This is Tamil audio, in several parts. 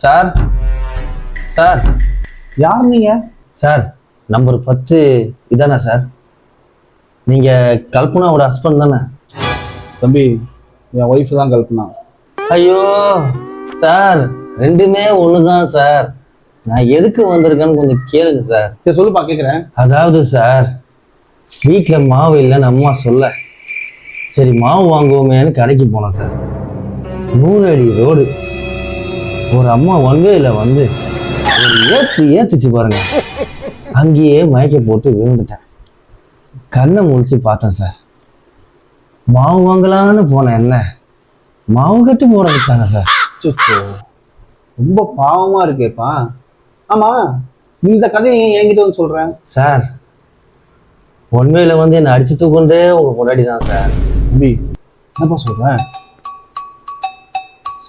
சார் சார் யார் நீங்க? சார் நம்பர் 10 இதானே சார்? நீங்க கல்பனாவோட ஹஸ்பண்ட் தானே? தம்பி, என் ஒய்ஃப் தான் கல்பனா. ஐயோ சார், ரெண்டுமே ஒண்ணுதான் சார். நான் எதுக்கு வந்திருக்கேன்னு கொஞ்சம் கேளுங்க சார். சரி சொல்லுப்பா, கேட்குறேன். அதாவது சார், வீட்டில் மாவு இல்லைன்னு அம்மா சொல்ல, சரி மாவு வாங்குவோமேன்னு கடைக்கு போனேன் சார். 100 அடி ரோடு, ஒரு அம்மா ஒன்வேல வந்து ஒரு ஏத்துச்சு பாருங்க. அங்கேயே மயக்க போட்டு விழுந்துட்டேன். கண்ணை முழிச்சு பார்த்தேன் சார். மாவு வாங்கலான்னு போனேன், என்ன மாவு கட்டு போறதுட்டாங்க சார். அச்சோ, ரொம்ப பாவமா இருக்கேப்பா. ஆமா, இந்த கதையை ஏன் என்கிட்ட வந்து சொல்றேன்? சார், ஒன்வேல வந்து என்னை அடிச்சு தூக்குண்டே உங்க முன்னாடி தான் சார். தம்பி, என்னப்பா சொல்றேன்?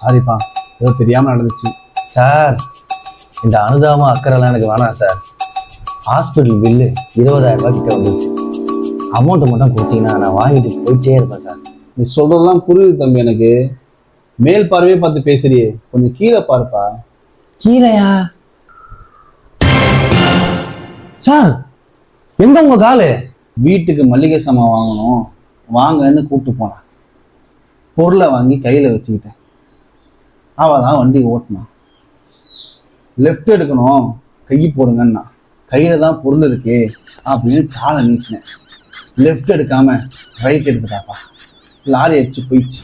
சாரிப்பா, ஏதோ தெரியாம நடந்துச்சு. சார், இந்த அனுதாபம் அக்கறைலாம் எனக்கு வேணாம் சார். ஹாஸ்பிட்டல் பில்லு 20,000 ரூபாய் கிட்ட வந்துச்சு. அமௌண்ட்டை மட்டும் கொடுத்தீங்கன்னா நான் வாங்கிட்டு போயிட்டே இருப்பேன் சார். நீ சொல்றதெல்லாம் புரியுது தம்பி எனக்கு. மேல் பார்வையே பார்த்து பேசுறியே, கொஞ்சம் கீழே பாருப்பா. கீழையா? சார், எங்க உங்க காலு? வீட்டுக்கு மளிகை சாமான் வாங்கணும், வாங்கன்னு கூப்பிட்டு போனான். பொருளை வாங்கி கையில வச்சுக்கிட்டேன். அவ தான் வண்டி ஓட்டினான். லெஃப்ட் எடுக்கணும், கை போடுங்கன்னா, கையில தான் பொருள் இருக்கு அப்படின்னு காலை நீட்டினேன். லெஃப்ட் எடுக்காம ரைட் எடுத்துட்டாப்பா. லாரி அடிச்சு போயிடுச்சு.